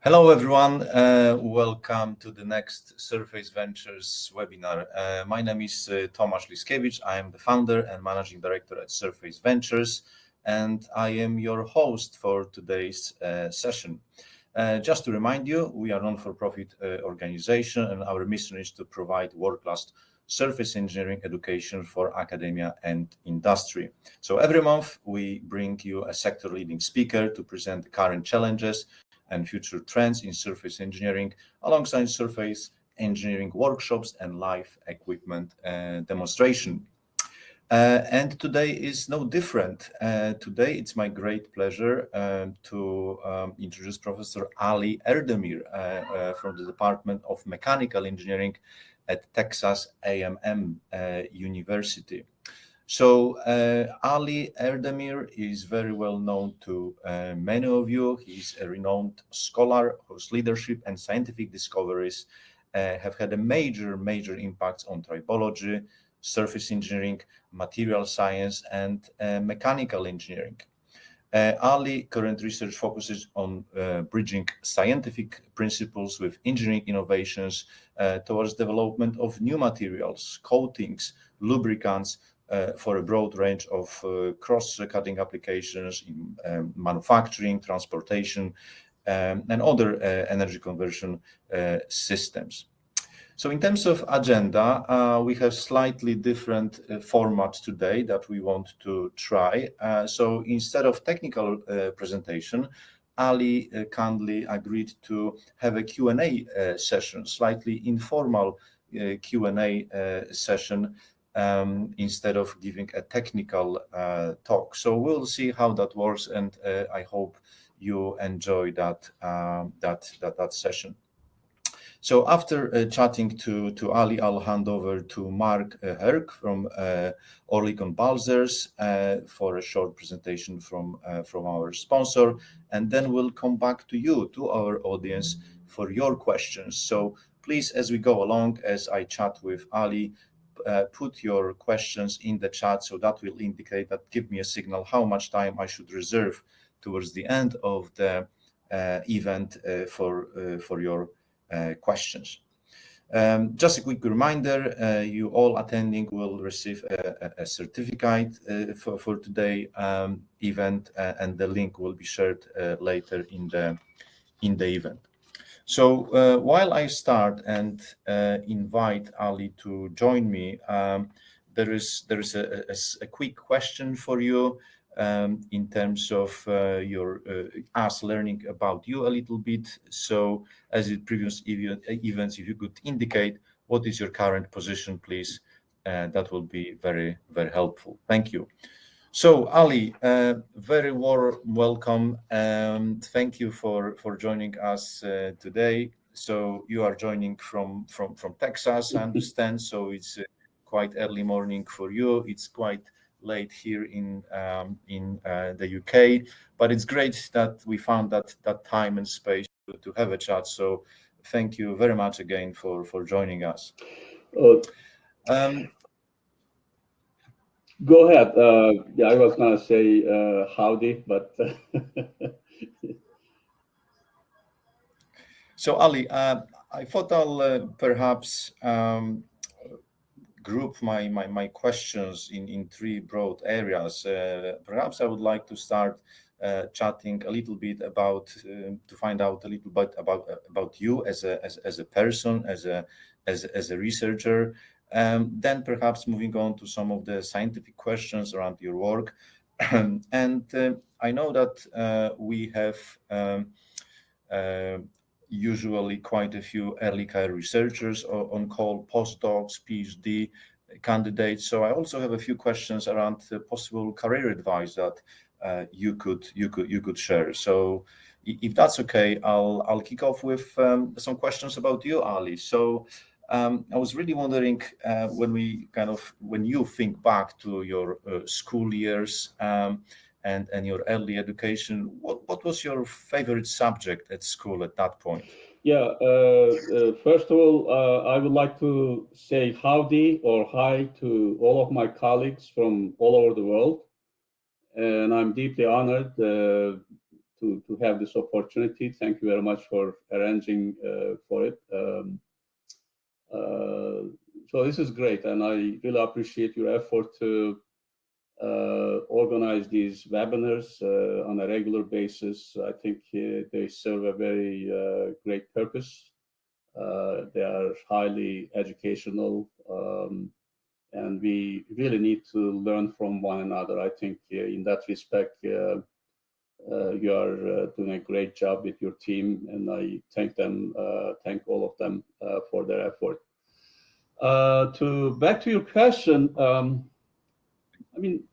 Hello, everyone. Welcome to the next Surface Ventures webinar. My name is Tomasz Liskiewicz. I am the founder and managing director at Surface Ventures, and I am your host for today's session. Just to remind you, we are a non-for-profit organization, and our mission is to provide world-class surface engineering education for academia and industry. So every month, we bring you a sector-leading speaker to present the current challenges and future trends in surface engineering, alongside surface engineering workshops and live equipment demonstration. And today is no different. Today it's my great pleasure to introduce Professor Ali Erdemir from the Department of Mechanical Engineering at Texas A&M University. So Ali Erdemir is very well known to many of you. He's a renowned scholar whose leadership and scientific discoveries have had a major impact on tribology, surface engineering, material science, and mechanical engineering. Ali current research focuses on bridging scientific principles with engineering innovations towards development of new materials, coatings, lubricants, for a broad range of cross-cutting applications in manufacturing, transportation, and other energy conversion systems. So in terms of agenda, we have slightly different formats today that we want to try. So instead of technical presentation, Ali kindly agreed to have a Q&A session, slightly informal Q&A session, instead of giving a technical talk. So we'll see how that works, and I hope you enjoy that session. So after chatting to Ali, I'll hand over to Mark Herc from Oerlikon Balzers for a short presentation from our sponsor, and then we'll come back to you, to our audience, for your questions. So please, as we go along, as I chat with Ali, put your questions in the chat, so that will indicate that, give me a signal how much time I should reserve towards the end of the event for your questions. Just a quick reminder, you all attending will receive a certificate for today event, and the link will be shared later in the event. So while I start and invite Ali to join me, there is a quick question for you in terms of us learning about you a little bit. So as in previous events, if you could indicate what is your current position, please, that will be very helpful. Thank you. So Ali, very warm welcome, and thank you for joining us today. So you are joining from Texas, I understand. So it's quite early morning for you. It's quite late here in the UK, but it's great that we found that time and space to have a chat. So thank you very much again for joining us. Go ahead. Yeah, I was going to say howdy, but... So Ali, I thought I'll perhaps group my questions in three broad areas. Perhaps I would like to start chatting a little bit about to find out a little bit about you as a person, as a researcher. Then perhaps moving on to some of the scientific questions around your work. And I know that we have usually quite a few early career researchers on call, postdocs, PhD candidates. So I also have a few questions around possible career advice that you could share. So if that's okay, I'll kick off with some questions about you, Ali. So I was really wondering when you think back to your school years and your early education, what was your favorite subject at school at that point? Yeah, first of all, I would like to say howdy or hi to all of my colleagues from all over the world. And I'm deeply honored to to have this opportunity. Thank you very much for arranging for it. So this is great, and I really appreciate your effort to organize these webinars on a regular basis. I think they serve a very great purpose. They are highly educational, and we really need to learn from one another. I think in that respect, you are doing a great job with your team, and I thank all of them for their effort. Back to your question, I mean,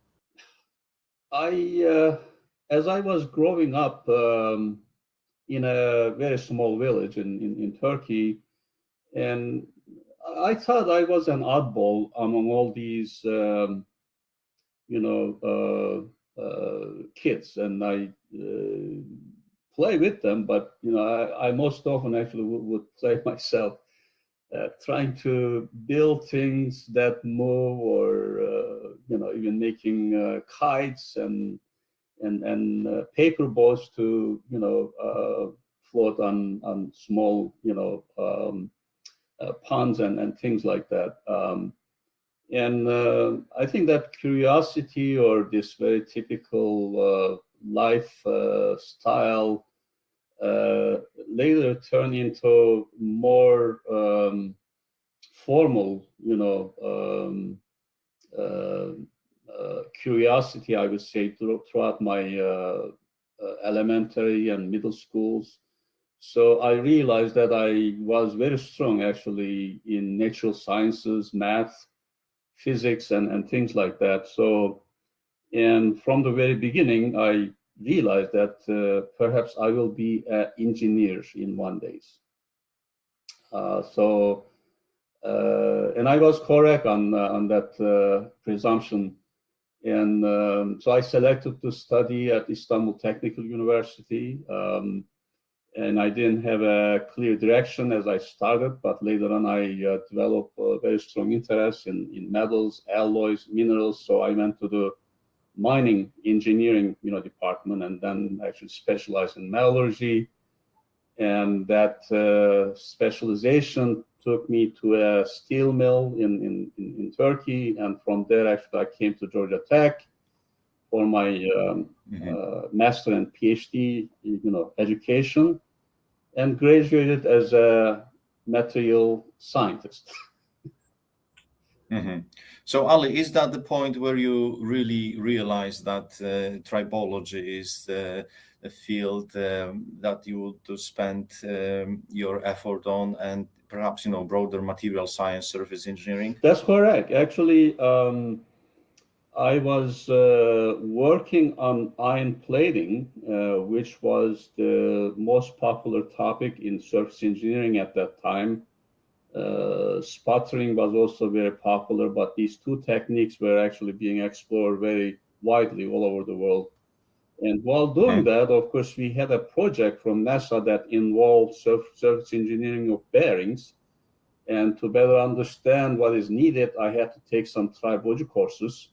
as I was growing up in a very small village in Turkey, and I thought I was an oddball among all these, kids, and I play with them, but I most often actually would play myself, trying to build things that move, or even making kites and paper boats to float on small ponds and things like that. And I think that curiosity, or this very typical life style, later turned into more formal, curiosity, I would say, throughout my elementary and middle schools. So I realized that I was very strong actually in natural sciences, math, physics, and things like that. So, and from the very beginning, I realized that perhaps I will be an engineer in one day. And I was correct on that presumption. And so I selected to study at Istanbul Technical University. And I didn't have a clear direction as I started, but later on I developed a very strong interest in metals, alloys, minerals. So I went to the mining engineering department, and then actually specialized in metallurgy. And that specialization took me to a steel mill in Turkey, and from there actually I came to Georgia Tech for my master and PhD education, and graduated as a material scientist. Mm-hmm. So Ali, is that the point where you really realized that tribology is the field that you would spend your effort on, and perhaps broader material science, surface engineering? That's correct. Actually, I was working on iron plating, which was the most popular topic in surface engineering at that time. Sputtering was also very popular, but these two techniques were actually being explored very widely all over the world. And while doing that, of course, we had a project from NASA that involved surface engineering of bearings. And to better understand what is needed, I had to take some tribology courses.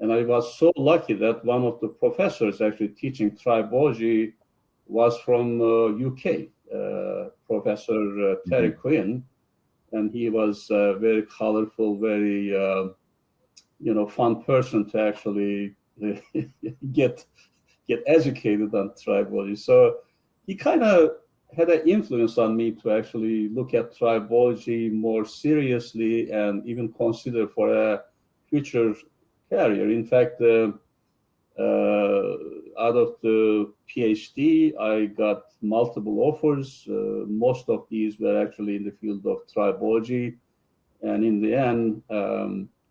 And I was so lucky that one of the professors actually teaching tribology was from UK, Professor Terry Quinn. And he was a very colorful, very fun person to actually get educated on tribology. So he kind of had an influence on me to actually look at tribology more seriously, and even consider for a future career. In fact, out of the PhD, I got multiple offers. Most of these were actually in the field of tribology. And in the end,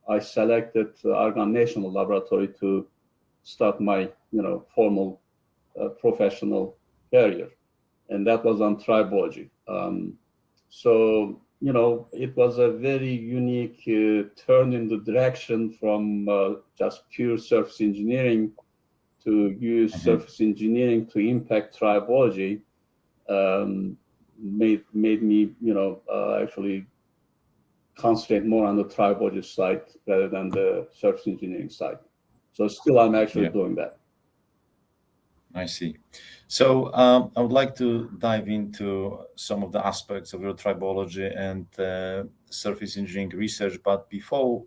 I selected Argonne National Laboratory to start my, formal professional career. And that was on tribology. So, it was a very unique turn in the direction from just pure surface engineering to use surface engineering to impact tribology. Made me, actually concentrate more on the tribology side rather than the surface engineering side. So still, I'm actually doing that. I see. So I would like to dive into some of the aspects of your tribology and surface engineering research. But before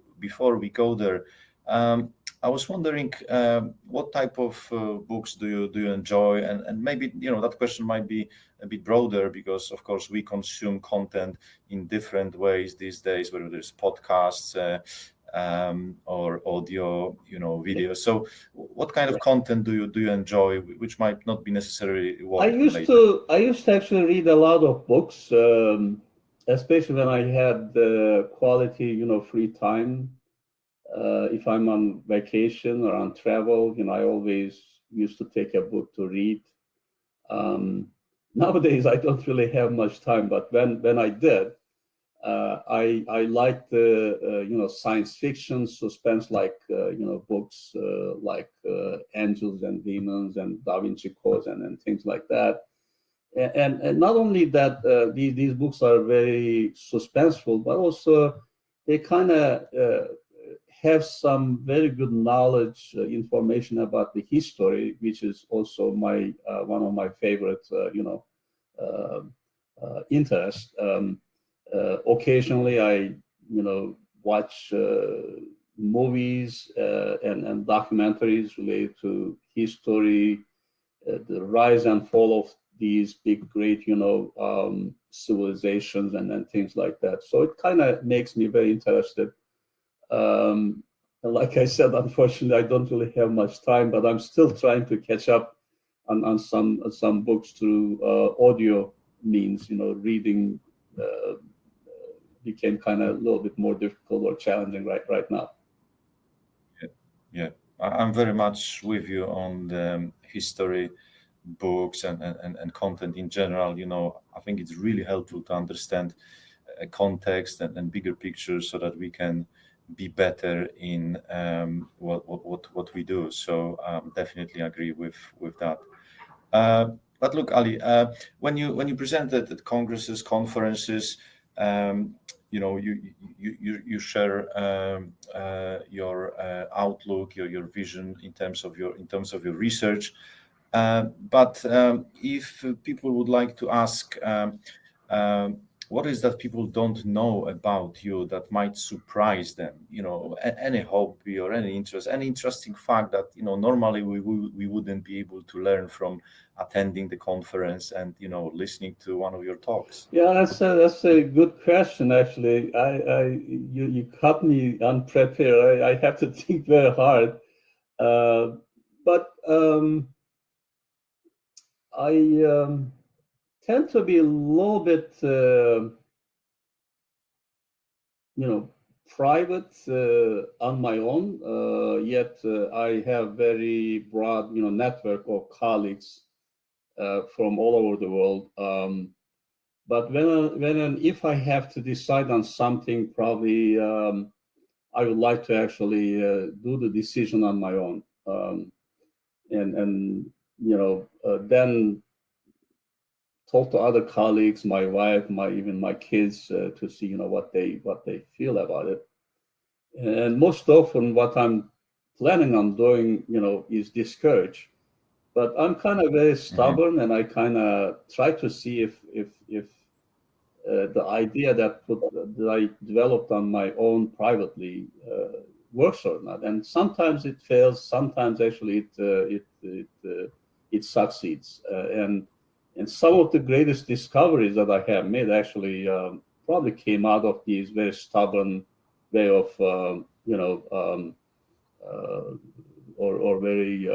we go there, I was wondering what type of books do you enjoy, and maybe that question might be a bit broader because of course we consume content in different ways these days, whether there's podcasts. Or audio, video. So what kind of content do you enjoy, which might not be necessarily I work used related? to I used to actually read a lot of books, especially when I had quality, free time. If I'm on vacation or on travel, I always used to take a book to read. Um, Nowadays, I don't really have much time, but when I did, I liked the science fiction, suspense like books like Angels and Demons and Da Vinci Code and things like that. And not only that, these books are very suspenseful, but also they kind of have some very good knowledge, information about the history, which is also my one of my favorite, uh, interests. Occasionally, I watch movies and documentaries related to history, the rise and fall of these big, great, civilizations and things like that. So it kind of makes me very interested. And like I said, unfortunately, I don't really have much time, but I'm still trying to catch up on some books through audio means. Reading became kind of a little bit more difficult or challenging right now. Yeah, yeah. I'm very much with you on the history books and content in general. I think it's really helpful to understand context and bigger pictures so that we can be better in what we do. So definitely agree with that. But look, Ali, when you presented at congresses, conferences, um, you share your outlook, your vision in terms of your research. But if people would like to ask, what is that people don't know about you that might surprise them? Any hobby or any interest, any interesting fact that normally we wouldn't be able to learn from attending the conference and listening to one of your talks. Yeah, that's a good question. Actually, you caught me unprepared. I have to think very hard. Uh, but I tend to be a little bit, you know, private on my own. Yet I have very broad, network of colleagues from all over the world. But when and if I have to decide on something, probably I would like to actually do the decision on my own, and then talk to other colleagues, my wife, even my kids, to see what they feel about it. And most often, what I'm planning on doing, is discourage. But I'm kind of very Mhm. stubborn, and I kind of try to see if the idea that I developed on my own privately works or not. And sometimes it fails. Sometimes actually it succeeds. And some of the greatest discoveries that I have made actually probably came out of these very stubborn way of uh, or very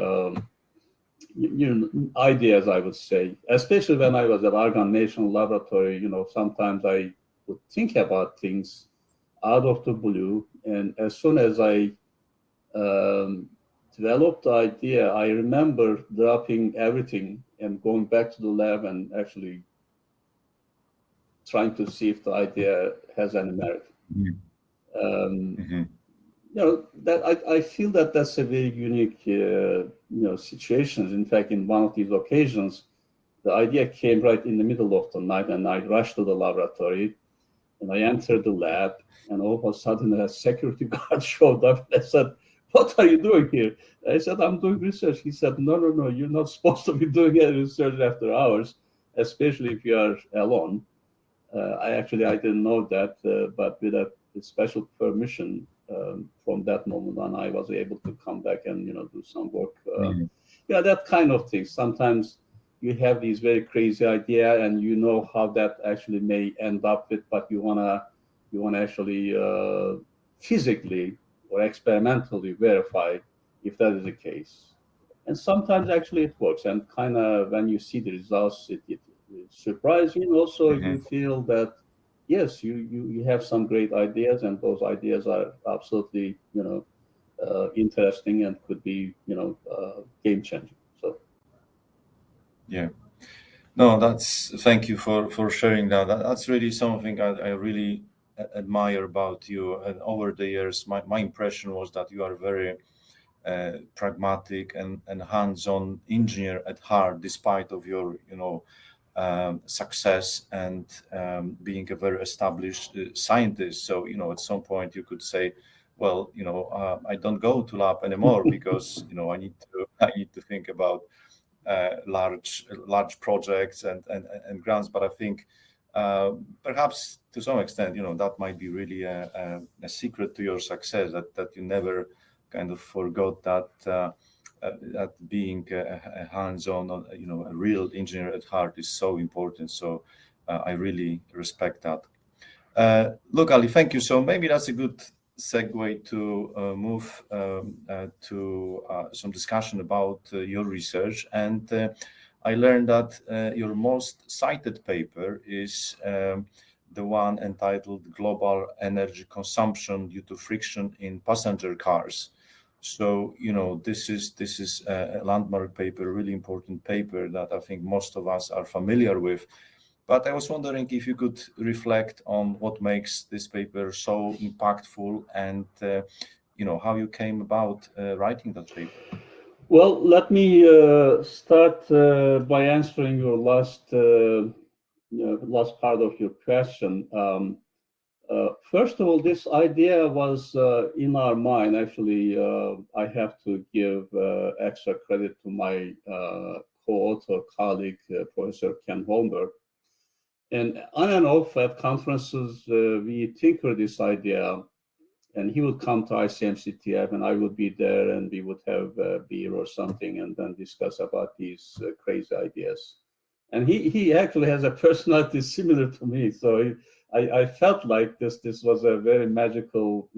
ideas, I would say, especially when I was at Argonne National Laboratory. Sometimes I would think about things out of the blue, and as soon as I um, developed the idea, I remember dropping everything and going back to the lab and actually trying to see if the idea has any merit. Mhm. Um, Mhm. that I feel that that's a very unique situations. In fact, in one of these occasions, the idea came right in the middle of the night, and I rushed to the laboratory, and I entered the lab, and all of a sudden a security guard showed up. I said, what are you doing here? I said, I'm doing research. He said, no, you're not supposed to be doing any research after hours, especially if you are alone. I didn't know that, but with a special permission from that moment on, I was able to come back and do some work. Yeah, that kind of thing. Sometimes you have these very crazy idea, and you know how that actually may end up with, but you wanna actually physically or experimentally verify if that is the case. And sometimes actually it works, and kind of when you see the results, it surprises you. Also, you feel that yes, you have some great ideas, and those ideas are absolutely interesting and could be game changing. So Yeah. No, thank you for sharing that. That's really something I really admire about you. And over the years, my impression was that you are very pragmatic and hands-on engineer at heart, despite of your success and being a very established scientist. So at some point you could say, well, I don't go to lab anymore because I need to think about large projects and grants. But I think perhaps to some extent, that might be really a secret to your success, that you never kind of forgot that being a hands-on, a real engineer at heart is so important. So I really respect that. Look, Ali, thank you. So maybe that's a good segue to move to some discussion about your research. And I learned that your most cited paper is the one entitled Global Energy Consumption Due to Friction in Passenger Cars. So, this is a landmark paper, really important paper that I think most of us are familiar with. But I was wondering if you could reflect on what makes this paper so impactful and, how you came about writing that paper. well, let me start by answering your last part of your question. First of all, this idea was in our mind. Actually, I have to give extra credit to my co-author colleague, Professor Ken Holmberg. And on and off at conferences, we tinker this idea, and he would come to ICMCTF, and I would be there, and we would have beer or something, and then discuss about these crazy ideas. And he actually has a personality similar to me, so I felt like this was a very magical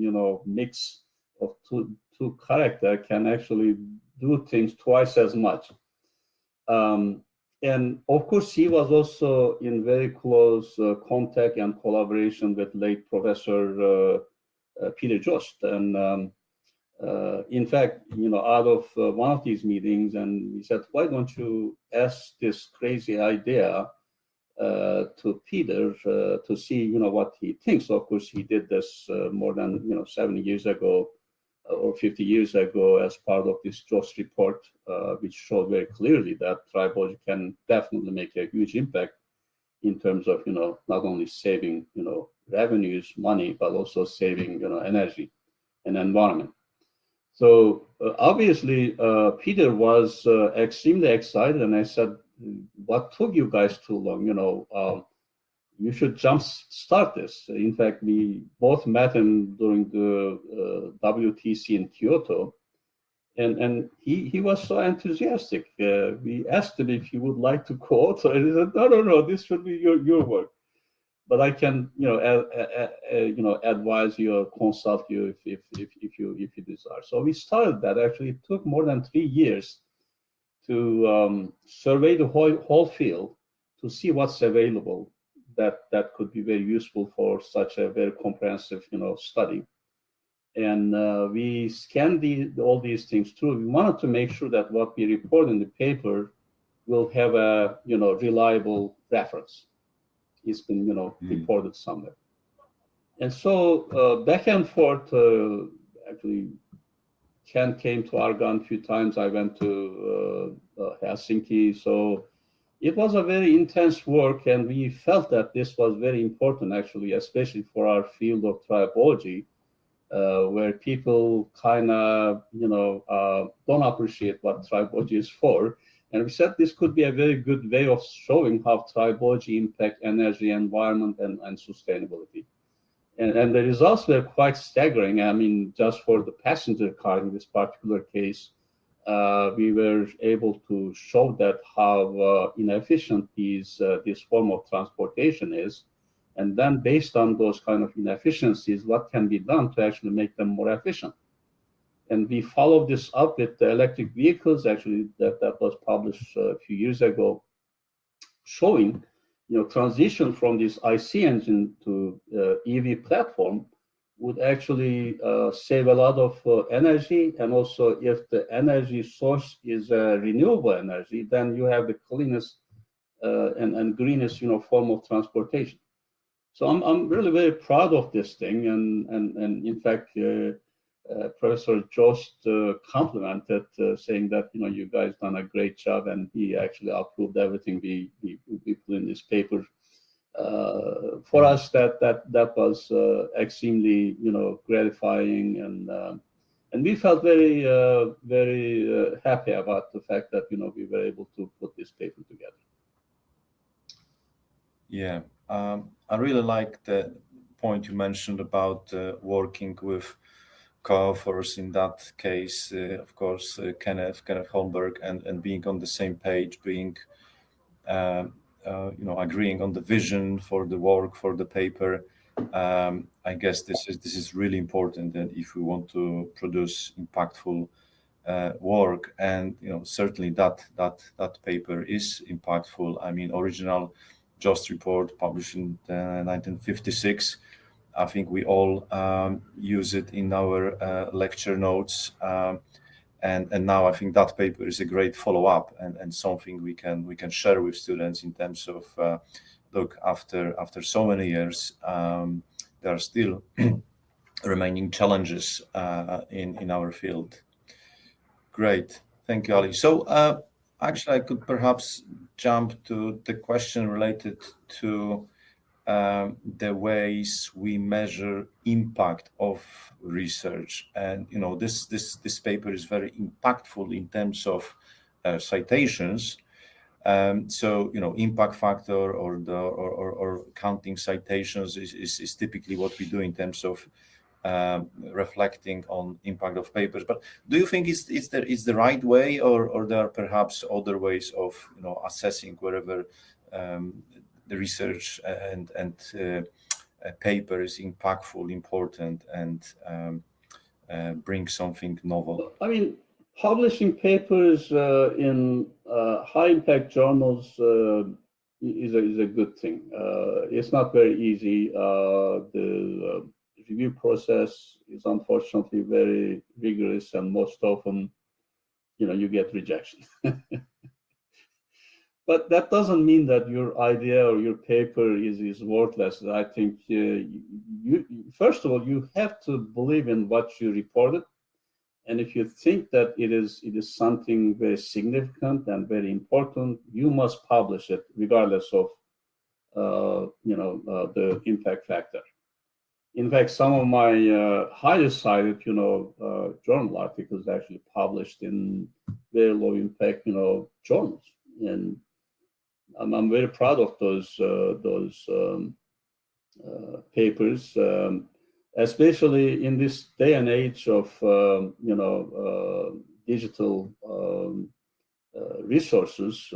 mix of two character can actually do things twice as much. And of course, he was also in very close contact and collaboration with late Professor Peter Jost. And in fact, out of one of these meetings, and he said, why don't you ask this crazy idea to Peter to see, what he thinks. Of course, he did this more than 70 years ago or 50 years ago as part of this Jost report, which showed very clearly that tribology can definitely make a huge impact in terms of not only saving revenues, money, but also saving energy and environment. So obviously, Peter was extremely excited, and I said, "What took you guys too long? You should jump start this." In fact, we both met him during the WTC in Kyoto, and he was so enthusiastic. We asked him if he would like to co-author, and he said, "No, this should be your work. But I can, advise you or consult you if you desire." So we started that. Actually, it took more than 3 years to survey the whole field to see what's available that could be very useful for such a very comprehensive, study. And we scanned all these things through. We wanted to make sure that what we report in the paper will have a, reliable reference. It's been, reported somewhere. And so back and forth, actually, Ken came to Argonne a few times. I went to Helsinki. So it was a very intense work, and we felt that this was very important, actually, especially for our field of tribology, where people kind of, don't appreciate what tribology is for. And we said this could be a very good way of showing how tribology impact energy, environment, and sustainability. And the results were quite staggering. I mean, just for the passenger car in this particular case, we were able to show that how inefficient this form of transportation is. And then based on those kind of inefficiencies, what can be done to actually make them more efficient? And we followed this up with the electric vehicles, actually, that was published a few years ago, showing, transition from this IC engine to EV platform would actually save a lot of energy. And also, if the energy source is renewable energy, then you have the cleanest and greenest, form of transportation. So I'm really very proud of this thing, and in fact, Professor Jost complimented, saying that you guys done a great job, and he actually approved everything we put in this paper. For us, that was extremely gratifying, and we felt very very happy about the fact that we were able to put this paper together. Yeah, I really like the point you mentioned about working with co-authors. In that case, of course, Kenneth Holmberg, and being on the same page, being agreeing on the vision for the work, for the paper. I guess this is really important, and if we want to produce impactful work, and certainly that paper is impactful. I mean, original Jost report published in 1956. I think we all use it in our lecture notes, and now I think that paper is a great follow-up, and something we can share with students in terms of look, after so many years, there are still remaining challenges in our field. Great, thank you, Ali. So actually, I could perhaps jump to the question related to the ways we measure impact of research, and this paper is very impactful in terms of citations. So impact factor or counting citations is typically what we do in terms of reflecting on impact of papers. But do you think is the right way, or there are perhaps other ways of assessing wherever the research and paper is impactful, important, and bring something novel? I mean, publishing papers in high impact journals is a good thing. It's not very easy. The review process is unfortunately very rigorous, and most often, you get rejection. But that doesn't mean that your idea or your paper is worthless. I think you first of all, you have to believe in what you reported, and if you think that it is something very significant and very important, you must publish it regardless of the impact factor. In fact, some of my highest cited journal articles actually published in very low impact journals, and I'm very proud of those papers, especially in this day and age of digital resources.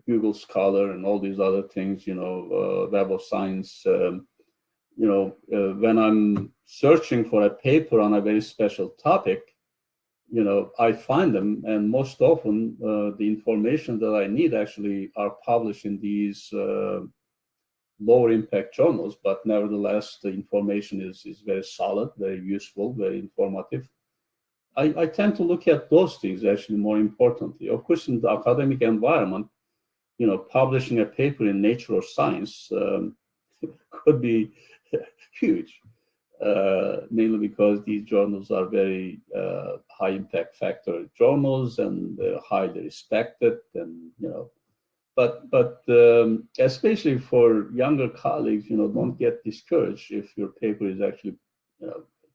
Google Scholar and all these other things. Web of Science. When I'm searching for a paper on a very special topic, I find them, and most often the information that I need actually are published in these lower impact journals, but nevertheless the information is very solid, very useful, very informative. I tend to look at those things actually more importantly. Of course, in the academic environment, publishing a paper in Nature or Science could be huge. Mainly because these journals are very high impact factor journals, and highly respected, and but especially for younger colleagues, don't get discouraged if your paper is actually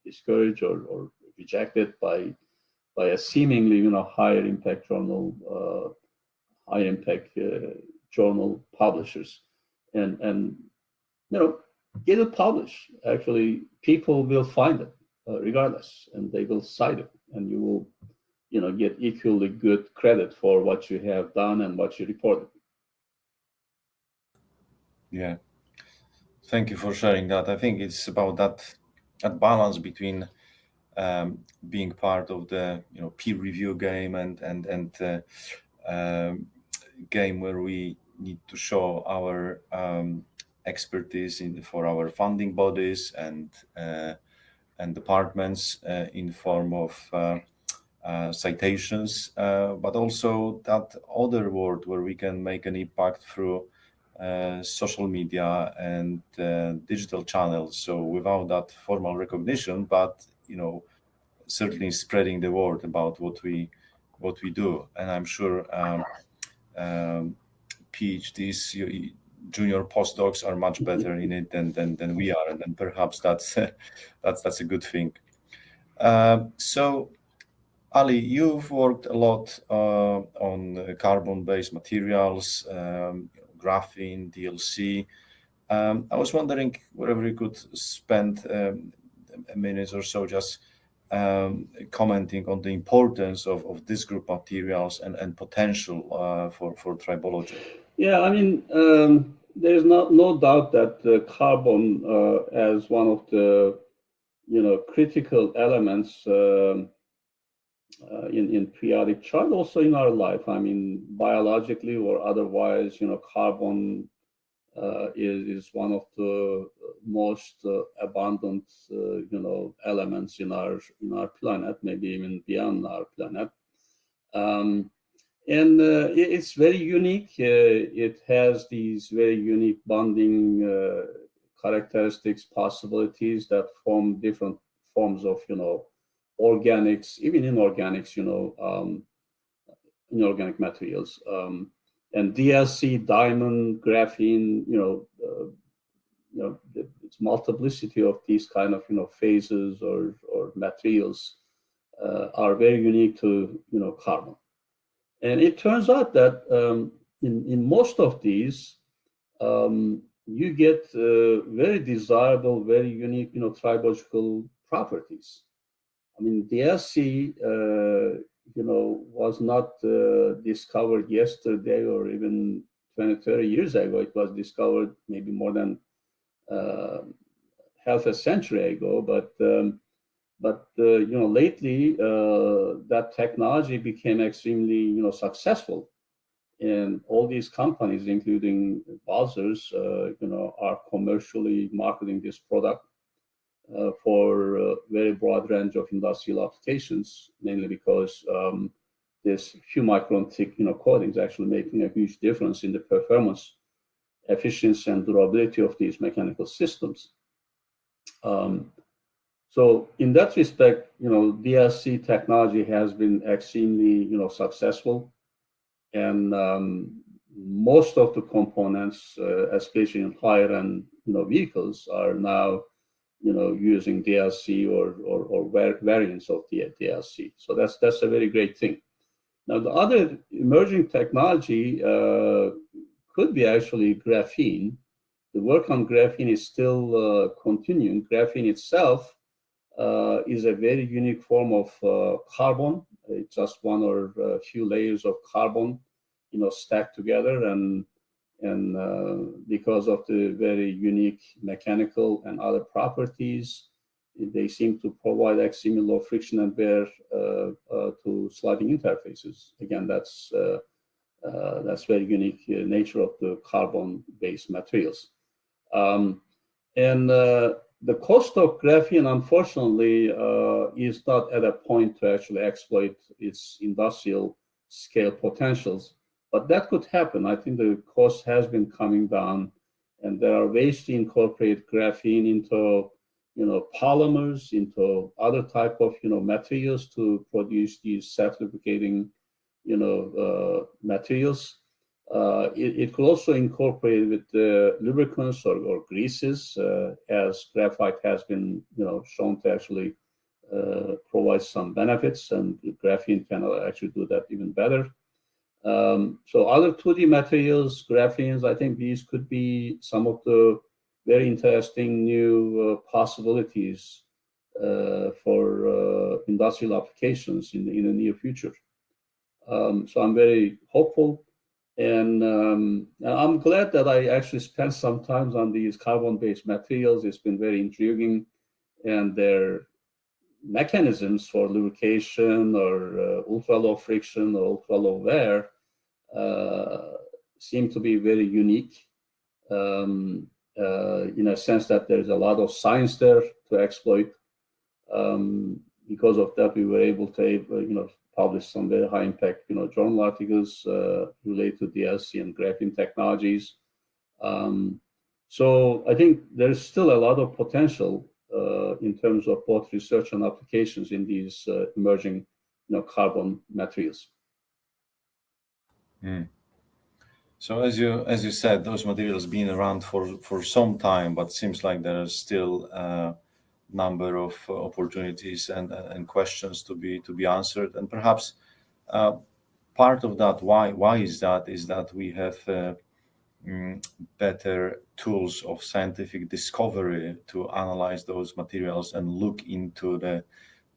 discouraged or rejected by a seemingly higher impact journal, high impact journal publishers, and get it published. Actually, people will find it regardless, and they will cite it, and you will get equally good credit for what you have done and what you reported. Yeah, thank you for sharing that. I think it's about that balance between being part of the peer review game and game where we need to show our expertise for our funding bodies and departments in form of citations, but also that other world where we can make an impact through social media and digital channels. So without that formal recognition, but certainly spreading the word about what we do. And I'm sure PhDs, junior postdocs are much better in it than we are, and then perhaps that's that's a good thing. So Ali, you've worked a lot on carbon-based materials, graphene, DLC. I was wondering whether you could spend a minute or so just commenting on the importance of this group materials and potential for tribology. Yeah, I mean, there's no doubt that carbon as one of the critical elements in periodic chart, also in our life. I mean, biologically or otherwise, carbon is one of the most abundant, elements in our planet, maybe even beyond our planet. And it's very unique. It has these very unique bonding characteristics, possibilities that form different forms of, organics, even inorganics, inorganic materials. And DLC, diamond, graphene, it's multiplicity of these kind of, phases or materials are very unique to, carbon. And it turns out that in most of these, you get very desirable, very unique, tribological properties. I mean, DLC, was not discovered yesterday or even 20, 30 years ago. It was discovered maybe more than half a century ago. But lately that technology became extremely, successful. And all these companies, including Balzers, are commercially marketing this product for a very broad range of industrial applications, mainly because this few micron thick, coating is actually making a huge difference in the performance, efficiency, and durability of these mechanical systems. So in that respect, DLC technology has been extremely, successful, and most of the components, especially in higher end, vehicles, are now, using DLC or variants of the DLC. So that's a very great thing. Now, the other emerging technology could be actually graphene. The work on graphene is still continuing. Graphene itself is a very unique form of carbon. It's just one or a few layers of carbon, stacked together, and because of the very unique mechanical and other properties, they seem to provide extremely low friction and wear to sliding interfaces. Again, that's very unique nature of the carbon-based materials. And the cost of graphene, unfortunately, is not at a point to actually exploit its industrial scale potentials. But that could happen. I think the cost has been coming down, and there are ways to incorporate graphene into, polymers, into other type of, materials to produce these self-lubricating, materials. It could also incorporate with lubricants or greases, as graphite has been, shown to actually provide some benefits, and graphene can actually do that even better. So other 2D materials, graphenes, I think these could be some of the very interesting new possibilities for industrial applications in the near future. So I'm very hopeful, and I'm glad that I actually spent some time on these carbon-based materials. It's been very intriguing, and their mechanisms for lubrication or ultra-low friction or ultra-low wear seem to be very unique, in a sense that there's a lot of science there to exploit. Because of that, we were able to, publish some very high impact, journal articles related to DLC and graphene technologies. So I think there's still a lot of potential in terms of both research and applications in these emerging, carbon materials. So as you said, those materials been around for some time, but seems like there are still a number of opportunities and questions to be answered. And perhaps part of that, why is that we have better tools of scientific discovery to analyze those materials and look into the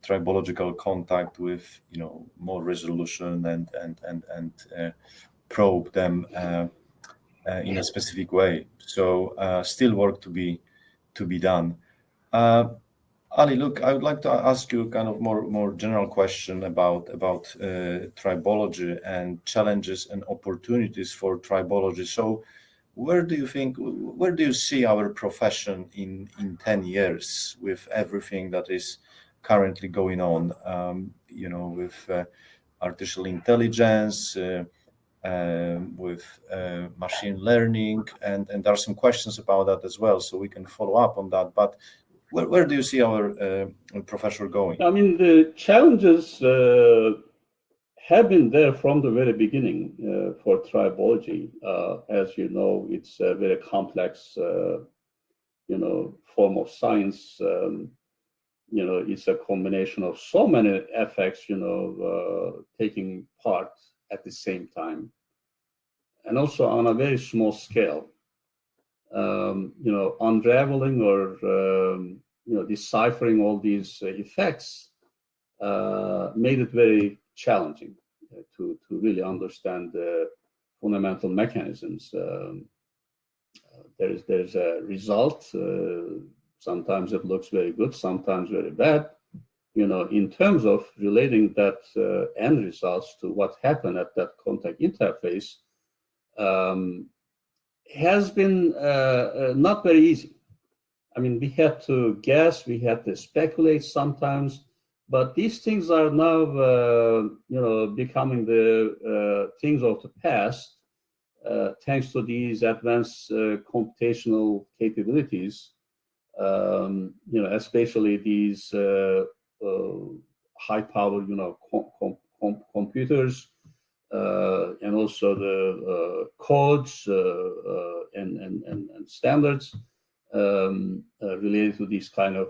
tribological contact with more resolution and probe them in a specific way. So still work to be done. Ali, look, I would like to ask you kind of more general question about tribology and challenges and opportunities for tribology. So where do you see our profession in 10 years with everything that is currently going on, with artificial intelligence, with machine learning, and there are some questions about that as well, so we can follow up on that. But where do you see our profession going? I mean, the challenges have been there from the very beginning for tribology. As you know, it's a very complex, form of science. It's a combination of so many effects, taking part at the same time, and also on a very small scale. Unraveling or deciphering all these effects made it very challenging to really understand the fundamental mechanisms. There's a result. Sometimes it looks very good, sometimes very bad. In terms of relating that end results to what happened at that contact interface, has been not very easy. I mean, we had to guess, we had to speculate sometimes, but these things are now, becoming the things of the past, thanks to these advanced computational capabilities. Especially these high-powered, computers, and also the codes and standards related to these kind of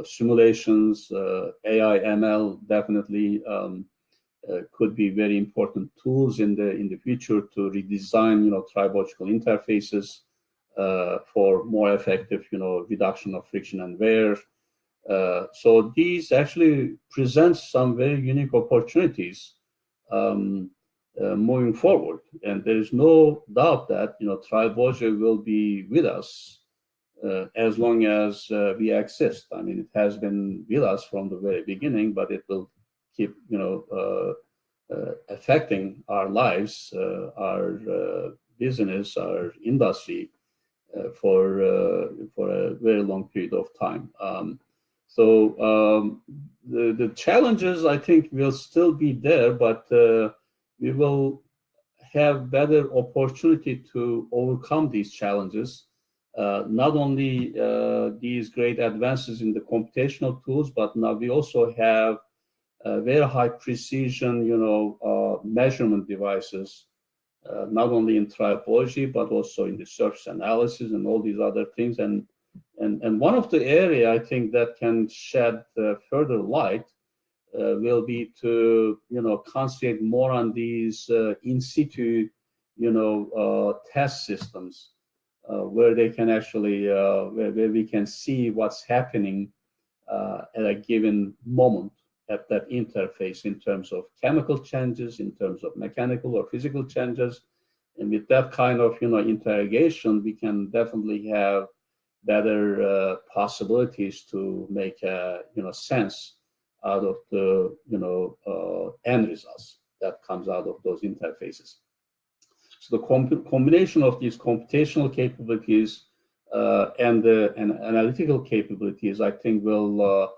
simulations. AI, ML definitely could be very important tools in the future to redesign, tribological interfaces for more effective, reduction of friction and wear. So these actually present some very unique opportunities moving forward, and there is no doubt that tribology will be with us as long as we exist. I mean, it has been with us from the very beginning, but it will keep affecting our lives, our business, our industry for a very long period of time. So the challenges, I think, will still be there, but we will have better opportunity to overcome these challenges. Not only these great advances in the computational tools, but now we also have very high precision, measurement devices not only in tribology, but also in the surface analysis and all these other things. And one of the area I think that can shed further light will be to, concentrate more on these in situ, test systems where they can actually, where we can see what's happening at a given moment at that interface in terms of chemical changes, in terms of mechanical or physical changes. And with that kind of, interrogation, we can definitely have better possibilities to make sense out of the end results that comes out of those interfaces. So the combination of these computational capabilities and analytical capabilities, I think, will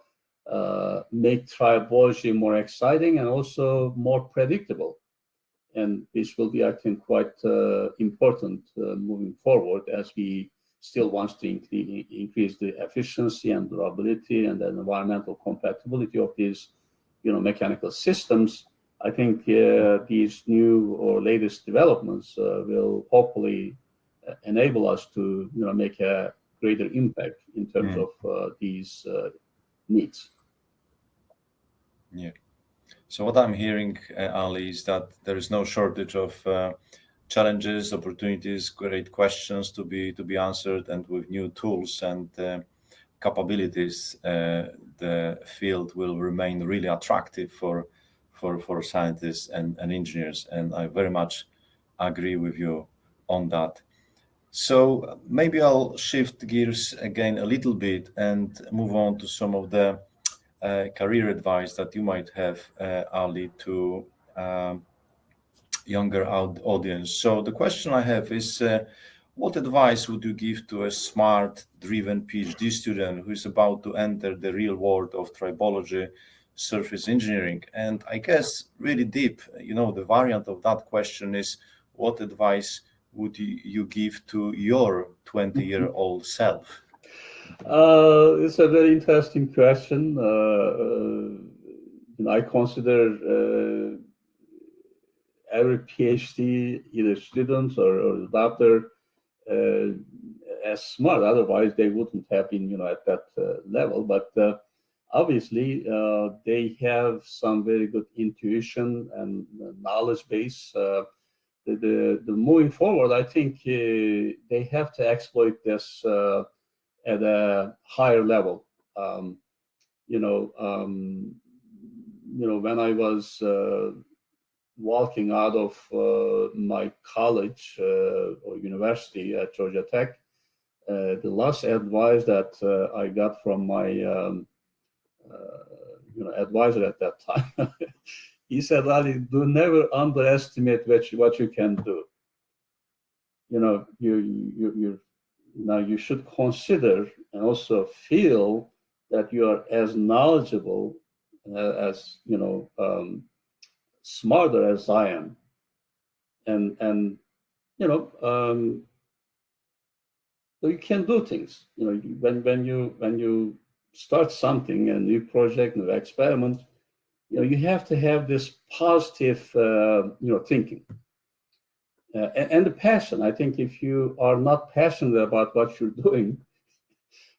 make tribology more exciting and also more predictable. And this will be, I think, quite important moving forward as we still want to increase the efficiency and durability and the environmental compatibility of these, mechanical systems. I think these new or latest developments will hopefully enable us to, make a greater impact in terms of these needs. Yeah. So what I'm hearing, Ali, is that there is no shortage of challenges, opportunities, great questions to be answered, and with new tools and capabilities, the field will remain really attractive for scientists and engineers. And I very much agree with you on that. So maybe I'll shift gears again a little bit and move on to some of the career advice that you might have, Ali, to younger audience. So the question I have is, what advice would you give to a smart, driven PhD student who is about to enter the real world of tribology, surface engineering? And I guess really deep, the variant of that question is, what advice would you give to your 20-year-old self? It's a very interesting question. I consider every PhD, either students or doctor, as smart. Otherwise, they wouldn't have been, at that level. But obviously, they have some very good intuition and knowledge base. The moving forward, I think they have to exploit this at a higher level. When I was walking out of my college or university at Georgia Tech, the last advice that I got from my advisor at that time, he said, Ali, do never underestimate what you can do. You should consider and also feel that you are as knowledgeable as smarter as I am, and you can do things. When you start something, a new project, new experiment, you have to have this positive thinking. And the passion. I think if you are not passionate about what you're doing,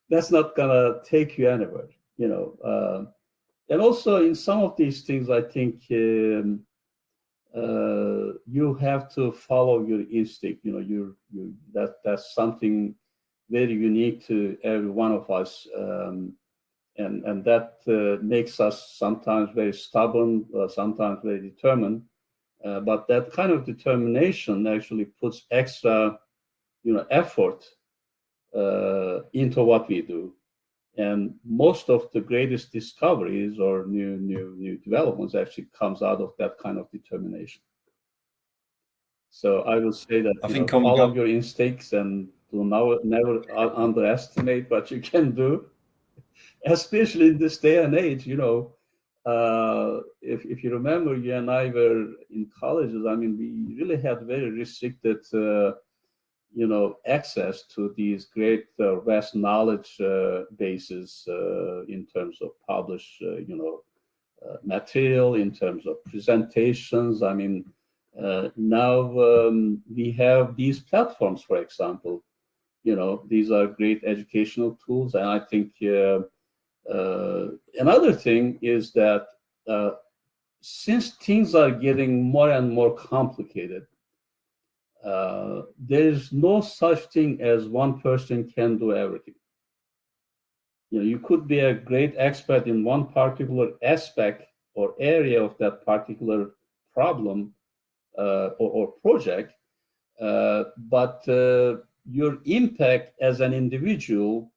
that's not gonna take you anywhere, And also in some of these things, I think you have to follow your instinct. That's something very unique to every one of us, and that makes us sometimes very stubborn, sometimes very determined. But that kind of determination actually puts extra, effort into what we do. And most of the greatest discoveries or new developments actually comes out of that kind of determination. So I will say that follow your instincts and do never underestimate what you can do, especially in this day and age. If you remember, you and I were in colleges. I mean, we really had very restricted, access to these great vast knowledge bases in terms of published, material, in terms of presentations. I mean, Now we have these platforms, for example. These are great educational tools, and I think another thing is that since things are getting more and more complicated, there's no such thing as one person can do everything. You could be a great expert in one particular aspect or area of that particular problem or project, but your impact as an individual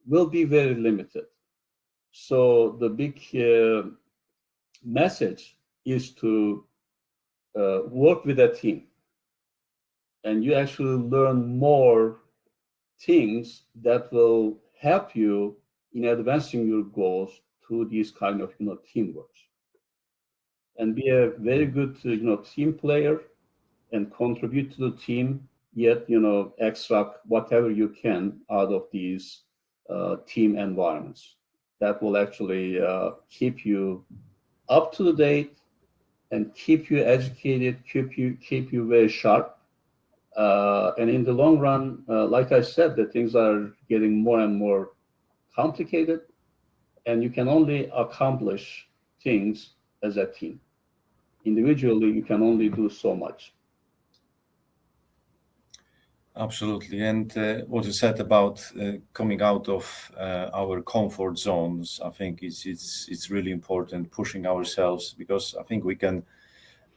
will be very limited. So the big message is to work with a team, and you actually learn more things that will help you in advancing your goals through these kind of teamwork, and be a very good team player and contribute to the team, yet extract whatever you can out of these team environments. That will actually keep you up to the date and keep you educated, keep you very sharp. And in the long run, like I said, the things are getting more and more complicated, and you can only accomplish things as a team. Individually, you can only do so much. Absolutely. And what you said about coming out of our comfort zones, I think it's really important, pushing ourselves, because I think we can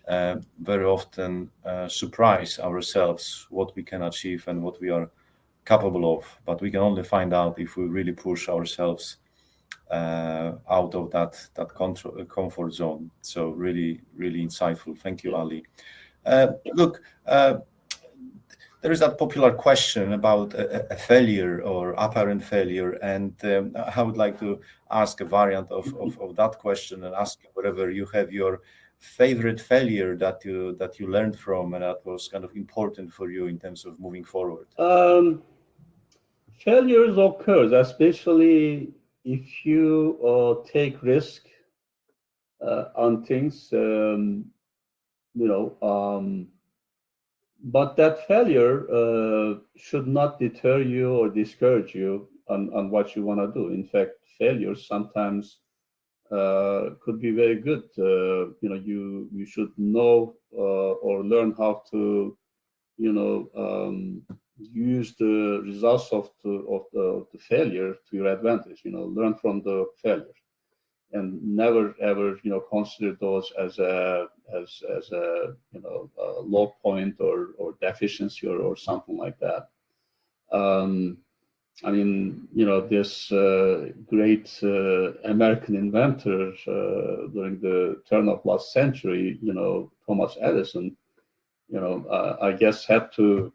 very often surprise ourselves what we can achieve and what we are capable of. But we can only find out if we really push ourselves out of that comfort zone. So really, really insightful. Thank you, Ali. Look. There is that popular question about a failure or apparent failure, and I would like to ask a variant of that question and ask you whether you have your favorite failure that you learned from and that was kind of important for you in terms of moving forward. Failures occurs, especially if you take risk on things, but that failure should not deter you or discourage you on what you want to do. In fact, failures sometimes could be very good. You should know or learn how to, use the results of the failure to your advantage. Learn from the failure, and never ever consider those as a low point or deficiency or something like that. I mean, this great American inventor during the turn of last century, Thomas Edison, I guess had to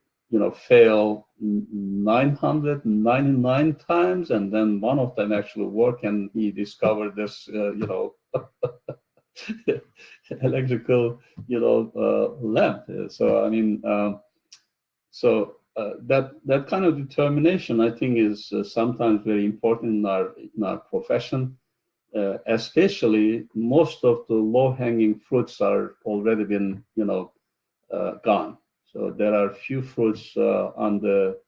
fail 999 times, and then one of them actually worked, and he discovered this electrical lamp. So I mean, that kind of determination, I think, is sometimes very important in our profession. Especially, most of the low-hanging fruits are already been gone. So there are few fruits on the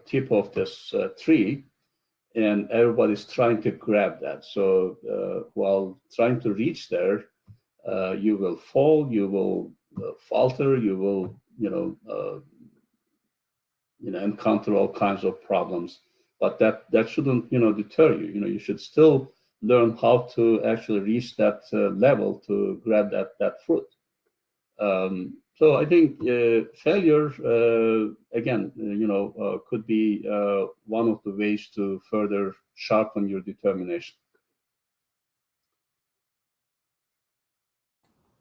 tip of this tree, and everybody's trying to grab that. So while trying to reach there, you will fall, you will falter, you will encounter all kinds of problems. But that shouldn't deter you. You should still learn how to actually reach that level to grab that fruit. So I think failure, again, could be one of the ways to further sharpen your determination.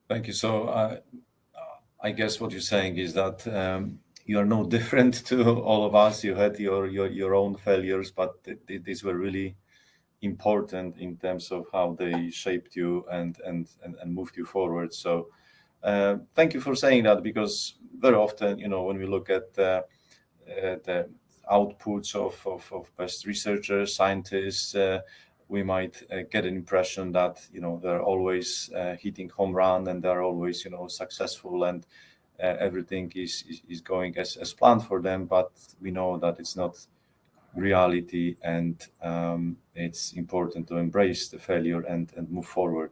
Thank you. So I guess what you're saying is that you are no different to all of us. You had your own failures, but these were really important in terms of how they shaped you and moved you forward. So thank you for saying that, because very often, when we look at the outputs of best researchers, scientists, we might get an impression that they're always hitting home run and they're always successful and everything is going as planned for them. But we know that it's not reality, and it's important to embrace the failure and move forward.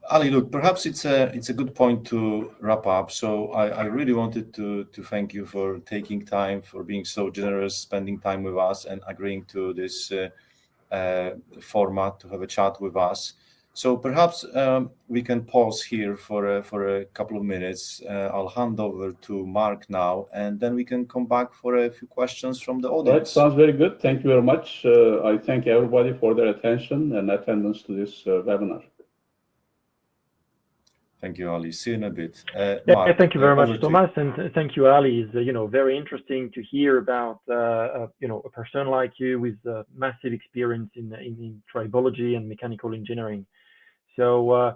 Ali, look, perhaps it's a good point to wrap up. So I really wanted to thank you for taking time, for being so generous, spending time with us, and agreeing to this format to have a chat with us. So perhaps we can pause here for a couple of minutes. I'll hand over to Mark now, and then we can come back for a few questions from the audience. That sounds very good. Thank you very much. I thank everybody for their attention and attendance to this webinar. Thank you, Ali. See you in a bit. Mark, thank you very much, Tomasz, and thank you, Ali. It's very interesting to hear about a person like you with massive experience in tribology and mechanical engineering. So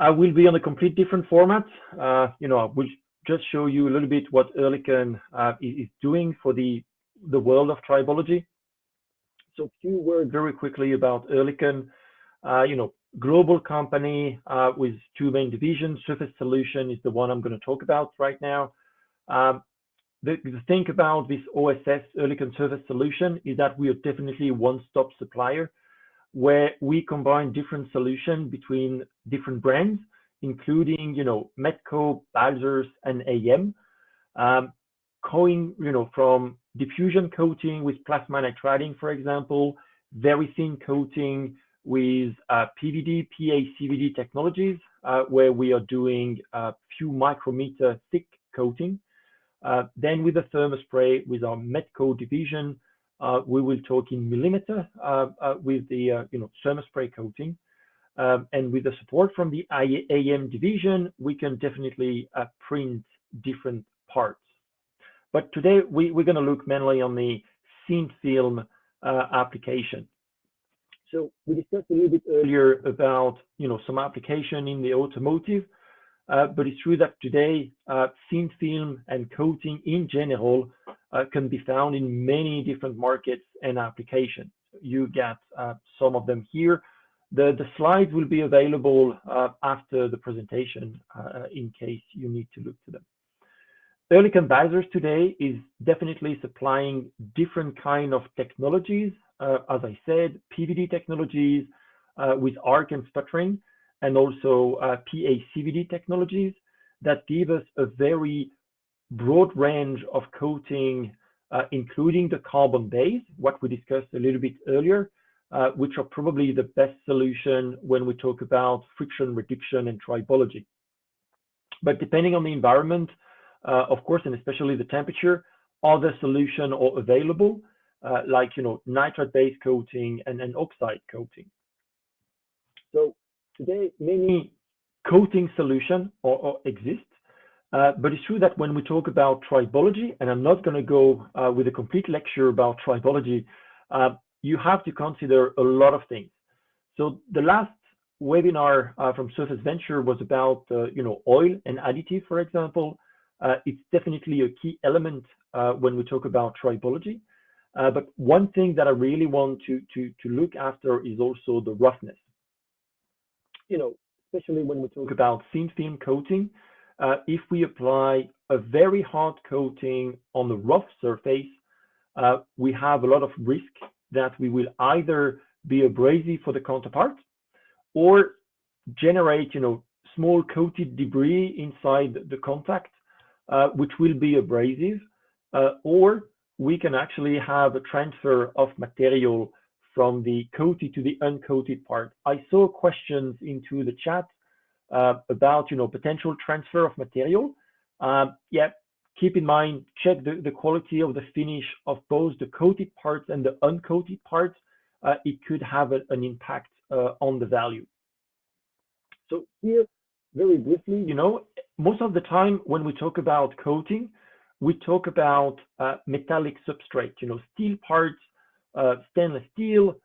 I will be on a complete different format. I will just show you a little bit what Oerlikon is doing for the world of tribology. So a few words very quickly about Oerlikon. Global company with two main divisions. Surface Solution is the one I'm going to talk about right now. The thing about this OSS, Oerlikon Surface Solution, is that we are definitely a one-stop supplier where we combine different solutions between different brands, including, Metco, Balzers, and AM. Going, from diffusion coating with plasma nitriding, for example, very thin coating with PVD, PA-CVD technologies, where we are doing a few micrometer thick coating. Then with the thermospray, with our Metco division, we will talk in millimeter with the thermospray coating. And with the support from the AM division, we can definitely print different parts. But today we're going to look mainly on the thin film application. So we discussed a little bit earlier about some application in the automotive, but it's true that today thin film and coating in general can be found in many different markets and applications. You get some of them here. The slides will be available after the presentation in case you need to look to them. Oerlikon Balzers today is definitely supplying different kind of technologies. As I said, PVD technologies with arc and sputtering, and also PA-CVD technologies that give us a very broad range of coating, including the carbon base, what we discussed a little bit earlier, which are probably the best solution when we talk about friction reduction and tribology. But depending on the environment, of course, and especially the temperature, other solutions are available, like nitrate-based coating and oxide coating. So today, many coating solutions exist, but it's true that when we talk about tribology, and I'm not going to go with a complete lecture about tribology, you have to consider a lot of things. So the last webinar from Surface Venture was about oil and additive, for example. It's definitely a key element when we talk about tribology. But one thing that I really want to look after is also the roughness. Especially when we talk about thin film coating, if we apply a very hard coating on the rough surface, we have a lot of risk that we will either be abrasive for the counterpart or generate, small coated debris inside the contact, which will be abrasive, or we can actually have a transfer of material from the coated to the uncoated part. I saw questions into the chat about potential transfer of material. Yeah, keep in mind, check the quality of the finish of both the coated parts and the uncoated parts. It could have an impact on the value. So here, very briefly, most of the time when we talk about coating, we talk about metallic substrate, steel parts, stainless steel,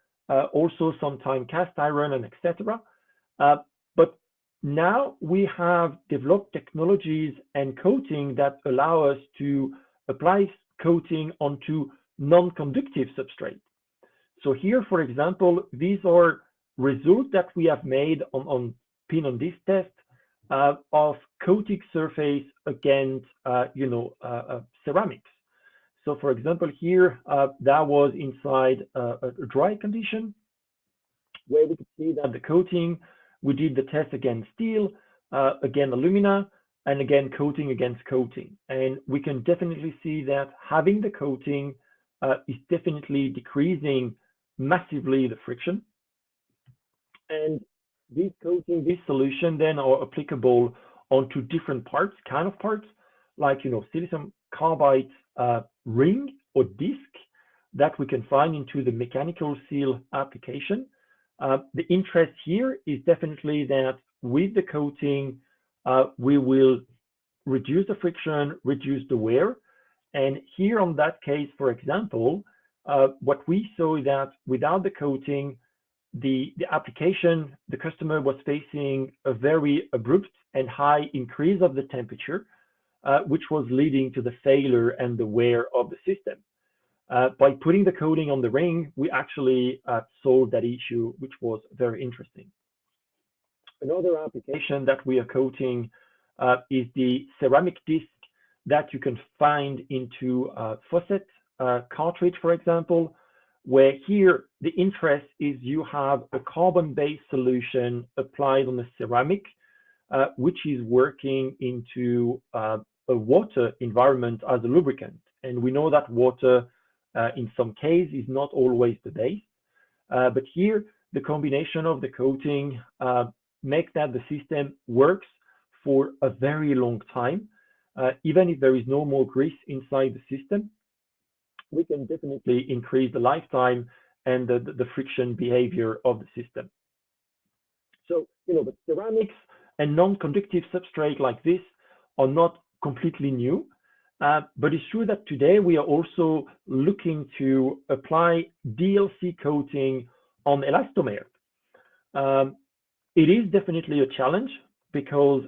also sometimes cast iron, and etc. But now we have developed technologies and coating that allow us to apply coating onto non-conductive substrate. So here, for example, these are results that we have made on this test of coating surface against ceramics. So for example, here that was inside a dry condition where we could see that the coating, we did the test against steel, again alumina, and again coating against coating. And we can definitely see that having the coating is definitely decreasing massively the friction. And this coating, this solution then are applicable onto different parts, kind of parts, like silicon carbide ring or disc that we can find into the mechanical seal application. The interest here is definitely that with the coating, we will reduce the friction, reduce the wear. And here on that case, for example, what we saw is that without the coating, the application, the customer was facing a very abrupt and high increase of the temperature, which was leading to the failure and the wear of the system. By putting the coating on the ring, we actually solved that issue, which was very interesting. Another application that we are coating is the ceramic disc that you can find into faucet cartridge, for example, where here the interest is you have a carbon-based solution applied on the ceramic, which is working into a water environment as a lubricant. And we know that water in some cases is not always the base, but here the combination of the coating makes that the system works for a very long time. Even if there is no more grease inside the system, we can definitely increase the lifetime and the friction behavior of the system. So, the ceramics and non-conductive substrate like this are not completely new, but it's true that today we are also looking to apply DLC coating on elastomer. It is definitely a challenge because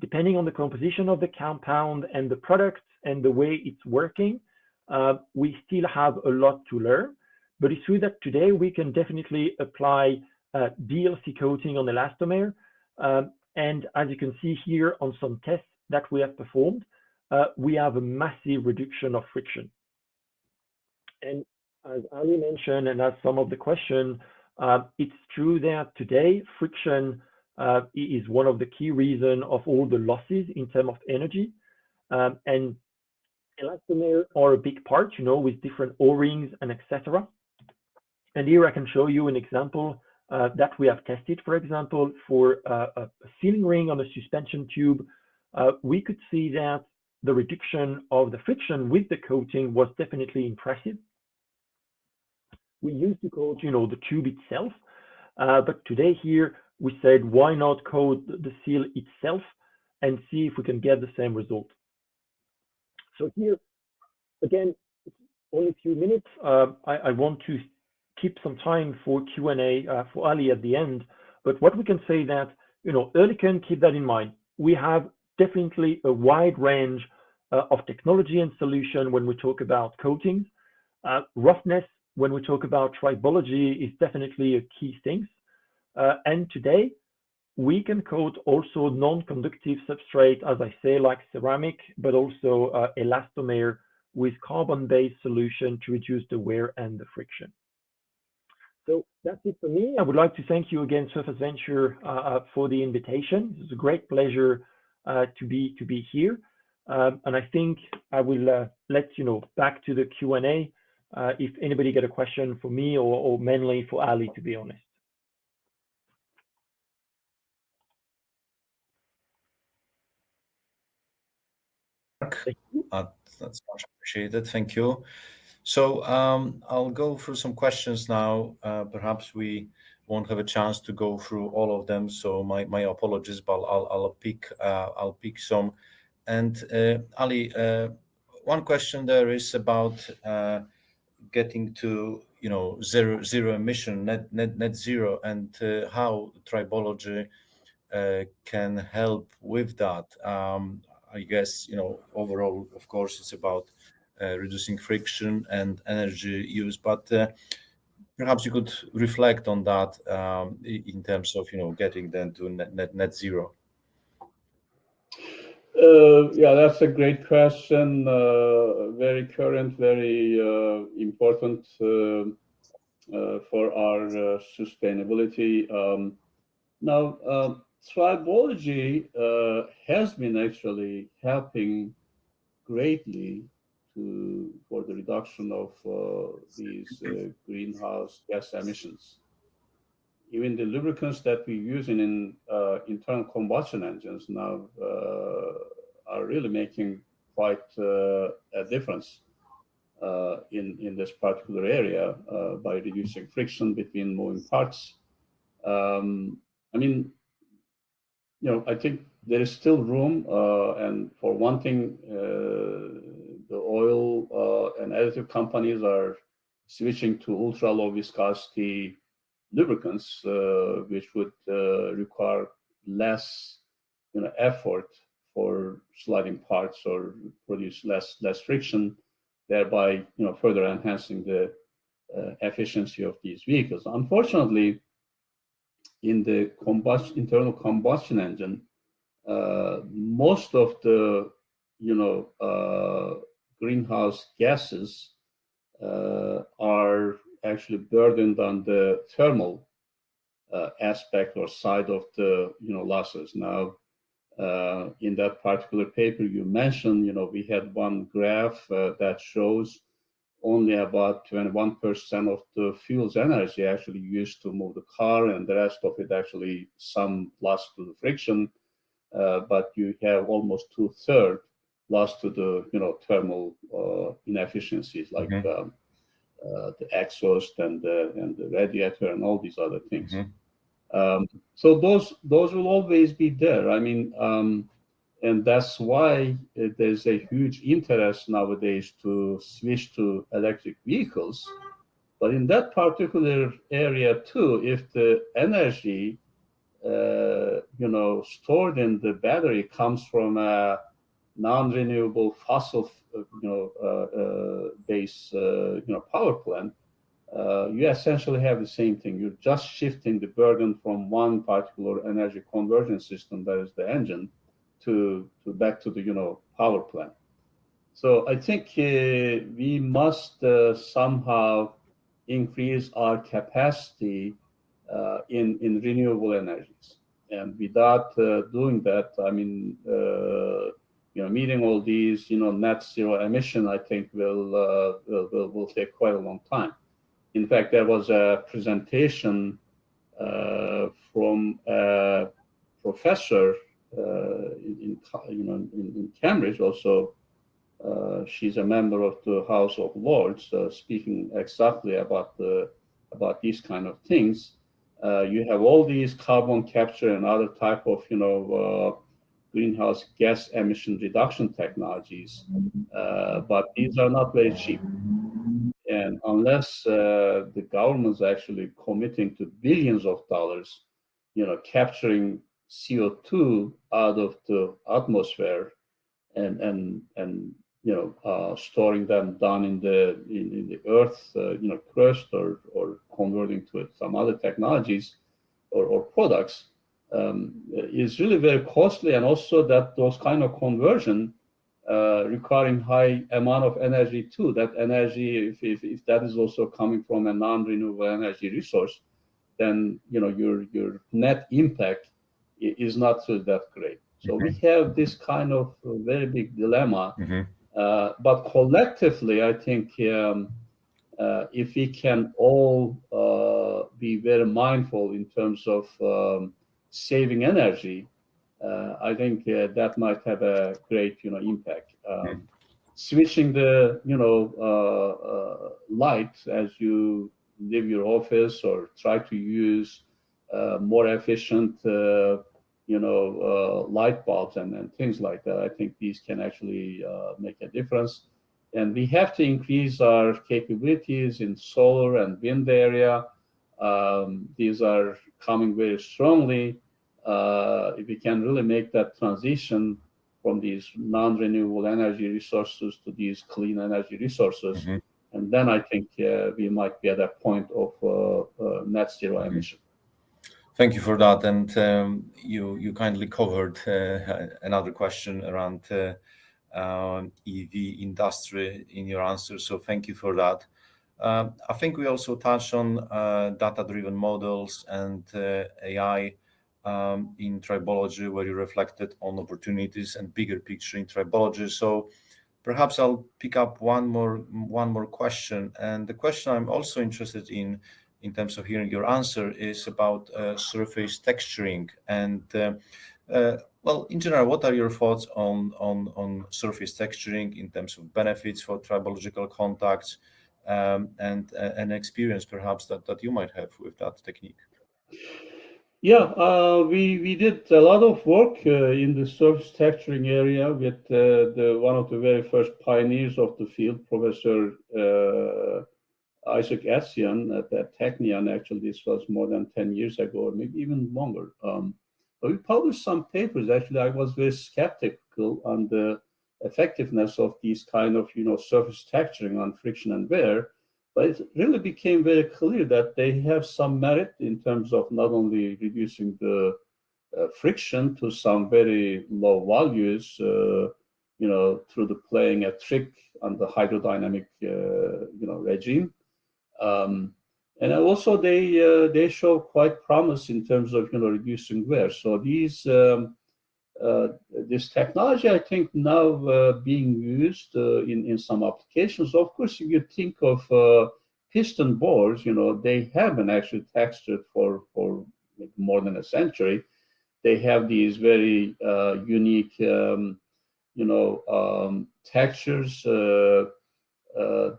depending on the composition of the compound and the product and the way it's working, we still have a lot to learn. But it's true that today we can definitely apply DLC coating on elastomer. And as you can see here on some tests that we have performed, we have a massive reduction of friction. And as Ali mentioned, and as some of the question, it's true that today friction is one of the key reasons of all the losses in terms of energy. And elastomer are a big part, with different O-rings and etc. And here I can show you an example that we have tested, for example, for a sealing ring on a suspension tube. We could see that the reduction of the friction with the coating was definitely impressive. We used to coat, the tube itself, but today here we said, why not coat the seal itself and see if we can get the same result. So here, again, it's only a few minutes. I want to keep some time for Q&A for Ali at the end, but what we can say that, Oerlikon, keep that in mind. We have definitely a wide range of technology and solution when we talk about coatings. Roughness, when we talk about tribology, is definitely a key thing. And today, we can coat also non-conductive substrate, as I say, like ceramic, but also elastomer with carbon-based solution to reduce the wear and the friction. So that's it for me. I would like to thank you again, Surface Venture, for the invitation. It's a great pleasure to be here. And I think I will let back to the Q&A if anybody get a question for me or mainly for Ali, to be honest. That's much appreciated. Thank you. So I'll go through some questions now. Perhaps we won't have a chance to go through all of them, so my apologies, but I'll pick some. And Ali, one question there is about getting to zero emission, net zero, and how tribology can help with that. I guess overall, of course, it's about reducing friction and energy use, but Perhaps you could reflect on that in terms of getting them to net zero. Yeah, that's a great question. Very current, very important for our sustainability. Now, tribology has been actually helping greatly for the reduction of these greenhouse gas emissions. Even the lubricants that we use in internal combustion engines now are really making quite a difference in this particular area by reducing friction between moving parts. I mean, I think there is still room, and for one thing, the oil and additive companies are switching to ultra low viscosity lubricants, which would require less, effort for sliding parts or produce less friction, thereby, further enhancing the efficiency of these vehicles. Unfortunately, in the internal combustion engine, most of the greenhouse gases are actually burdened on the thermal aspect or side of the losses. Now, in that particular paper you mentioned, we had one graph that shows only about 21% of the fuel's energy actually used to move the car, and the rest of it actually some lost to the friction. But you have almost 2/3 lost to the thermal inefficiencies like the exhaust and the radiator and all these other things. So those will always be there. I mean, and that's why there's a huge interest nowadays to switch to electric vehicles. But in that particular area too, if the energy stored in the battery comes from a non-renewable fossil based power plant, you essentially have the same thing. You're just shifting the burden from one particular energy conversion system, that is the engine, to back to the power plant. So I think we must somehow increase our capacity in renewable energies, and without doing that, I mean, meeting all these net zero emission, I think will take quite a long time. In fact, there was a presentation from a professor in Cambridge. Also, she's a member of the House of Lords, speaking exactly about these kind of things. You have all these carbon capture and other type of greenhouse gas emission reduction technologies, but these are not very cheap. And unless the government's actually committing to billions of dollars, capturing CO2 out of the atmosphere and storing them down in the earth, crust, or converting to some other technologies or products, is really very costly, and also that those kind of conversion requiring high amount of energy too. That energy, if that is also coming from a non-renewable energy resource, then your net impact is not that great. So we have this kind of very big dilemma. But collectively, I think if we can all be very mindful in terms of saving energy, I think that might have a great impact. Switching the light as you leave your office, or try to use more efficient light bulbs and things like that. I think these can actually make a difference. And we have to increase our capabilities in solar and wind area. These are coming very strongly. If we can really make that transition from these non-renewable energy resources to these clean energy resources, and And then I think we might be at a point of net zero emission. Thank you for that. And you kindly covered another question around EV industry in your answer. So thank you for that. I think we also touched on data-driven models and AI in tribology, where you reflected on opportunities and bigger picture in tribology. So perhaps I'll pick up one more question. And the question I'm also interested in terms of hearing your answer, is about surface texturing. And well, in general, what are your thoughts on surface texturing in terms of benefits for tribological contacts, and an experience perhaps that you might have with that technique? Yeah, we did a lot of work in the surface texturing area with one of the very first pioneers of the field, Professor Isaac Etienne at Technion. Actually, this was more than 10 years ago, or maybe even longer. But we published some papers. Actually, I was very skeptical on the effectiveness of these kind of, surface texturing on friction and wear. But it really became very clear that they have some merit in terms of not only reducing the friction to some very low values, through the playing a trick on the hydrodynamic, regime. And also they show quite promise in terms of reducing wear. So this technology, I think, now being used in some applications. Of course, if you think of piston bores, they have been actually textured for more than a century. They have these very unique, textures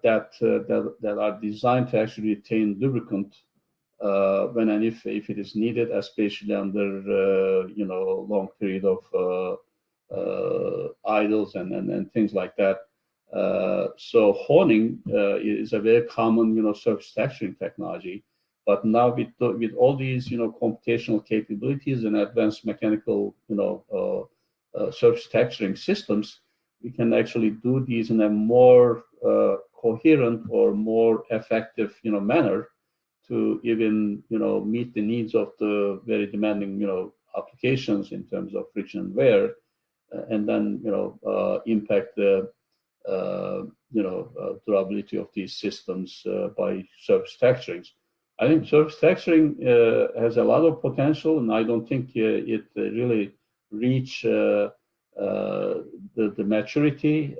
that are designed to actually retain lubricant when and if it is needed, especially under long period of idles and things like that. So honing is a very common surface texturing technology. But now with all these computational capabilities and advanced mechanical surface texturing systems, we can actually do these in a more coherent or more effective manner to even meet the needs of the very demanding applications in terms of friction and wear, and then impact the durability of these systems by surface texturings. I think surface texturing has a lot of potential, and I don't think it really reach the maturity.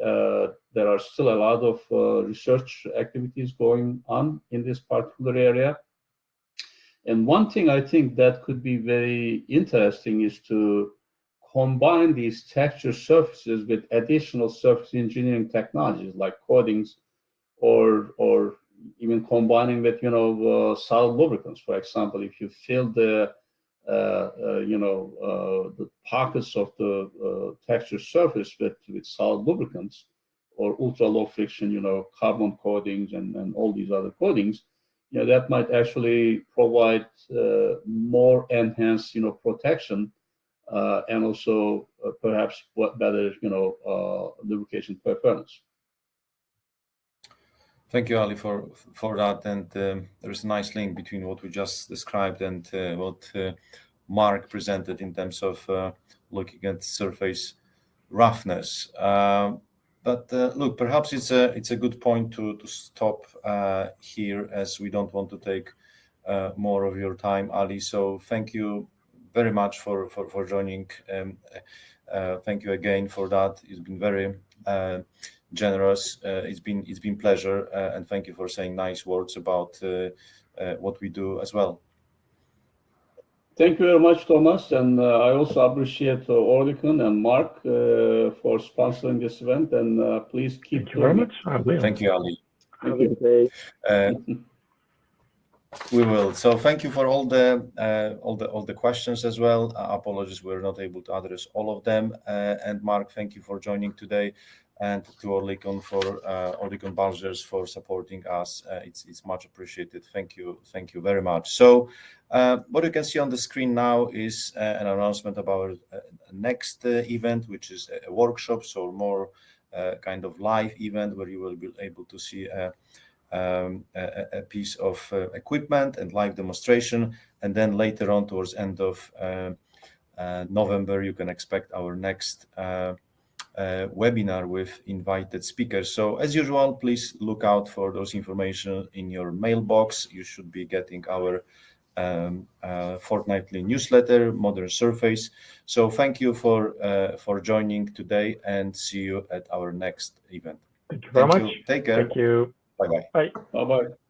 There are still a lot of research activities going on in this particular area. And one thing I think that could be very interesting is to combine these texture surfaces with additional surface engineering technologies like coatings, or even combining with solid lubricants. For example, if you fill the pockets of the texture surface with solid lubricants or ultra low friction, carbon coatings and all these other coatings, that might actually provide more enhanced, protection, and also perhaps better, lubrication performance. Thank you, Ali, for that. And there's a nice link between what we just described and what Mark presented in terms of looking at surface roughness. But look, perhaps it's a good point to stop here, as we don't want to take more of your time, Ali. So thank you very much for joining. Thank you again for that. It's been very generous. It's been pleasure, and thank you for saying nice words about what we do as well. Thank you very much, Thomas, and I also appreciate Oerlikon and Mark for sponsoring this event. And please keep. Thank you very much. I will. Thank you, Ali. Have a good day. We will. So thank you for all the questions as well. Apologies, we're not able to address all of them. And Mark, thank you for joining today, and to Oerlikon Oerlikon Balzers for supporting us. It's much appreciated. Thank you very much. So what you can see on the screen now is an announcement about a next event, which is a workshop, so more kind of live event where you will be able to see a piece of equipment and live demonstration. And then later on, towards end of November, you can expect our next webinar with invited speakers. So as usual, please look out for those information in your mailbox. You should be getting our fortnightly newsletter, Modern Surface. So thank you for joining today, and see you at our next event. Thank you very much. Take care. Thank you. Bye-bye. Bye. Bye-bye.